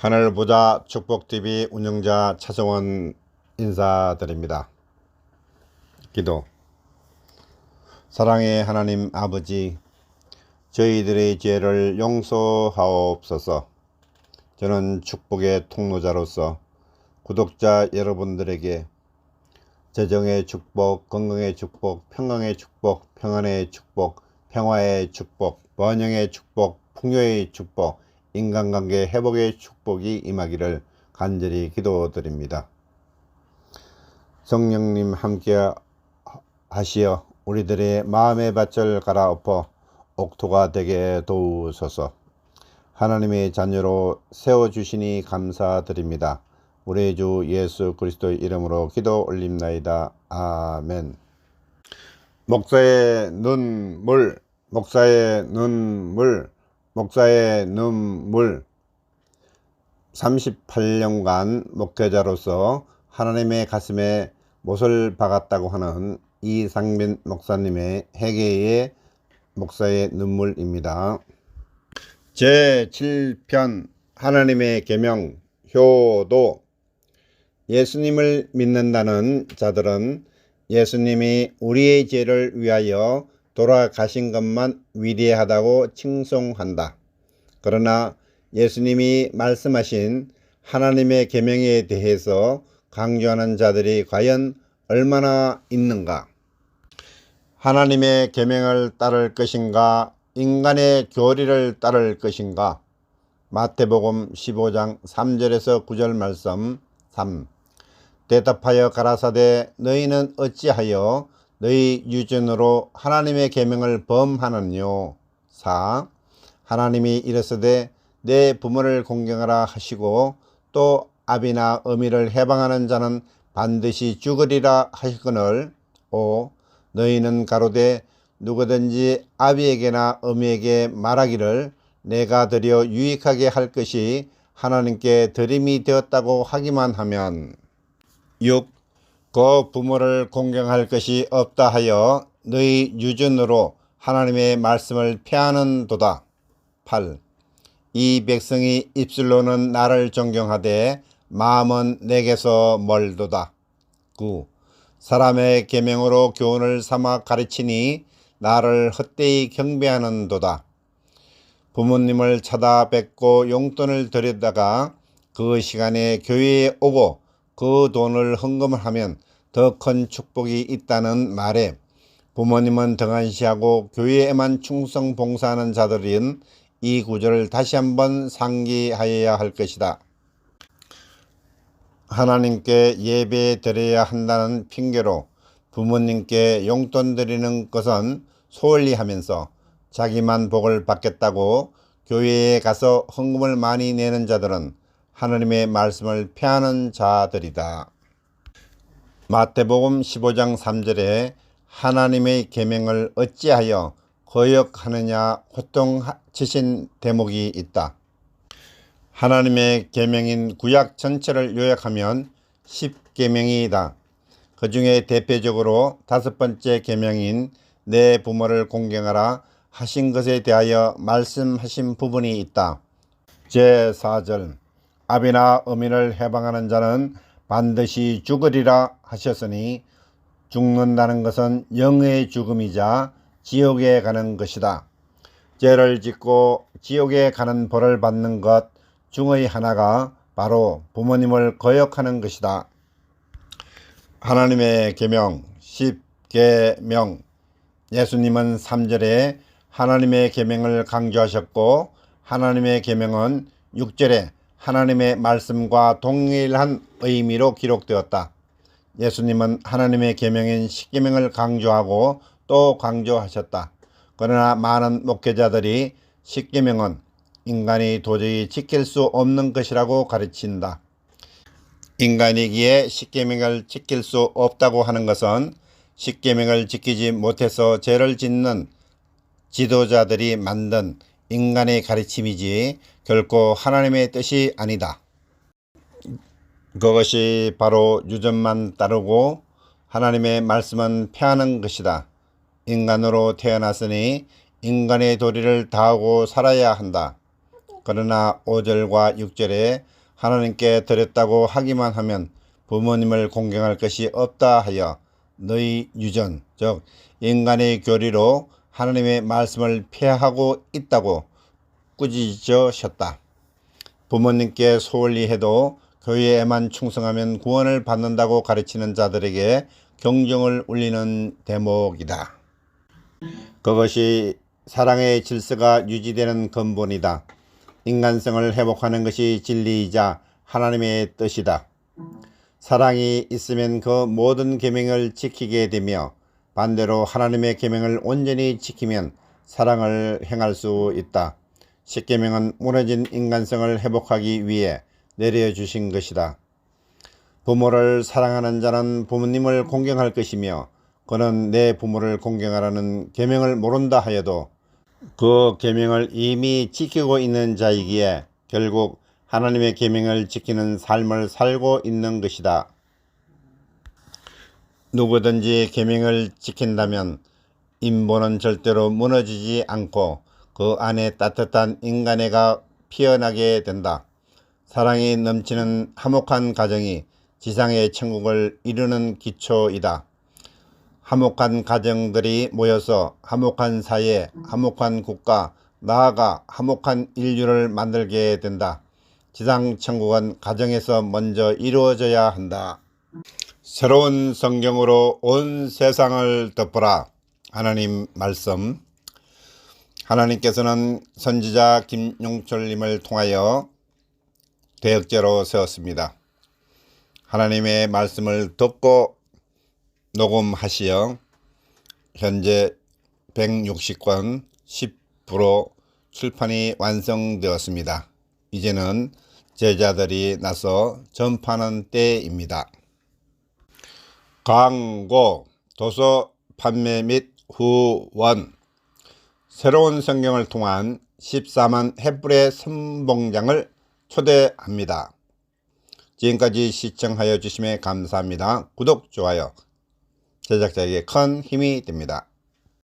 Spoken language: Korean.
하늘보자 축복TV 운영자 차정원 인사드립니다. 기도. 사랑의 하나님 아버지, 저희들의 죄를 용서하옵소서. 저는 축복의 통로자로서 구독자 여러분들에게 재정의 축복, 건강의 축복, 평강의 축복, 평안의 축복, 평화의 축복, 번영의 축복, 풍요의 축복, 인간관계 회복의 축복이 임하기를 간절히 기도드립니다. 성령님 함께 하시어 우리들의 마음의 밭을 갈아엎어 옥토가 되게 도우소서. 하나님의 자녀로 세워주시니 감사드립니다. 우리 주 예수 그리스도의 이름으로 기도 올립나이다. 아멘. 목사의 눈물, 목사의 눈물, 목사의 눈물. 38년간 목회자로서 하나님의 가슴에 못을 박았다고 하는 이상민 목사님의 회개의 목사의 눈물입니다. 제7편 하나님의 계명 효도. 예수님을 믿는다는 자들은 예수님이 우리의 죄를 위하여 돌아가신 것만 위대하다고 칭송한다. 그러나 예수님이 말씀하신 하나님의 계명에 대해서 강조하는 자들이 과연 얼마나 있는가? 하나님의 계명을 따를 것인가? 인간의 교리를 따를 것인가? 마태복음 15장 3절에서 9절 말씀 3. 대답하여 가라사대 너희는 어찌하여 너희 유전으로 하나님의 계명을 범하느뇨. 4. 하나님이 이르시되 내 부모를 공경하라 하시고 또 아비나 어미를 해방하는 자는 반드시 죽으리라 하시거늘. 5. 너희는 가로되 누구든지 아비에게나 어미에게 말하기를 내가 드려 유익하게 할 것이 하나님께 드림이 되었다고 하기만 하면. 6. 그 부모를 공경할 것이 없다 하여 너희 유전으로 하나님의 말씀을 폐하는도다. 8. 이 백성이 입술로는 나를 존경하되 마음은 내게서 멀도다. 9. 사람의 계명으로 교훈을 삼아 가르치니 나를 헛되이 경배하는도다. 부모님을 찾아뵙고 용돈을 드리다가 그 시간에 교회에 오고 그 돈을 헌금을 하면 더 큰 축복이 있다는 말에 부모님은 등한시하고 교회에만 충성 봉사하는 자들인 이 구절을 다시 한번 상기하여야 할 것이다. 하나님께 예배 드려야 한다는 핑계로 부모님께 용돈 드리는 것은 소홀히 하면서 자기만 복을 받겠다고 교회에 가서 헌금을 많이 내는 자들은 하나님의 말씀을 폐하는 자들이다. 마태복음 15장 3절에 하나님의 계명을 어찌하여 거역하느냐 호통치신 대목이 있다. 하나님의 계명인 구약 전체를 요약하면 10계명이다. 그 중에 대표적으로 5번째 계명인 내 부모를 공경하라 하신 것에 대하여 말씀하신 부분이 있다. 제4절 아비나 어미를 해방하는 자는 반드시 죽으리라 하셨으니 죽는다는 것은 영의 죽음이자 지옥에 가는 것이다. 죄를 짓고 지옥에 가는 벌을 받는 것 중의 하나가 바로 부모님을 거역하는 것이다. 하나님의 계명 10계명. 예수님은 3절에 하나님의 계명을 강조하셨고 하나님의 계명은 6절에 하나님의 말씀과 동일한 의미로 기록되었다. 예수님은 하나님의 계명인 10계명을 강조하고 또 강조하셨다. 그러나 많은 목회자들이 10계명은 인간이 도저히 지킬 수 없는 것이라고 가르친다. 인간이기에 10계명을 지킬 수 없다고 하는 것은 10계명을 지키지 못해서 죄를 짓는 지도자들이 만든 인간의 가르침이지 결코 하나님의 뜻이 아니다. 그것이 바로 유전만 따르고 하나님의 말씀은 폐하는 것이다. 인간으로 태어났으니 인간의 도리를 다하고 살아야 한다. 그러나 5절과 6절에 하나님께 드렸다고 하기만 하면 부모님을 공경할 것이 없다 하여 너희 유전, 즉 인간의 교리로 하나님의 말씀을 폐하고 있다고 꾸짖으셨다. 부모님께 소홀히 해도 교회에만 충성하면 구원을 받는다고 가르치는 자들에게 경종을 울리는 대목이다. 그것이 사랑의 질서가 유지되는 근본이다. 인간성을 회복하는 것이 진리이자 하나님의 뜻이다. 사랑이 있으면 그 모든 계명을 지키게 되며 반대로 하나님의 계명을 온전히 지키면 사랑을 행할 수 있다. 십계명은 무너진 인간성을 회복하기 위해 내려주신 것이다. 부모를 사랑하는 자는 부모님을 공경할 것이며 그는 내 부모를 공경하라는 계명을 모른다 하여도 그 계명을 이미 지키고 있는 자이기에 결국 하나님의 계명을 지키는 삶을 살고 있는 것이다. 누구든지 계명을 지킨다면 인본은 절대로 무너지지 않고 그 안에 따뜻한 인간애가 피어나게 된다. 사랑이 넘치는 화목한 가정이 지상의 천국을 이루는 기초이다. 화목한 가정들이 모여서 화목한 사회, 화목한 국가, 나아가 화목한 인류를 만들게 된다. 지상 천국은 가정에서 먼저 이루어져야 한다. 새로운 성경으로 온 세상을 덮어라. 하나님 말씀. 하나님께서는 선지자 김용철님을 통하여 대역죄로 세웠습니다. 하나님의 말씀을 듣고 녹음하시어 현재 160권 10% 출판이 완성되었습니다. 이제는 제자들이 나서 전파하는 때입니다. 광고, 도서 판매 및 후원. 새로운 성경을 통한 14만 횃불의 선봉장을 초대합니다. 지금까지 시청하여 주심에 감사합니다. 구독, 좋아요 제작자에게 큰 힘이 됩니다.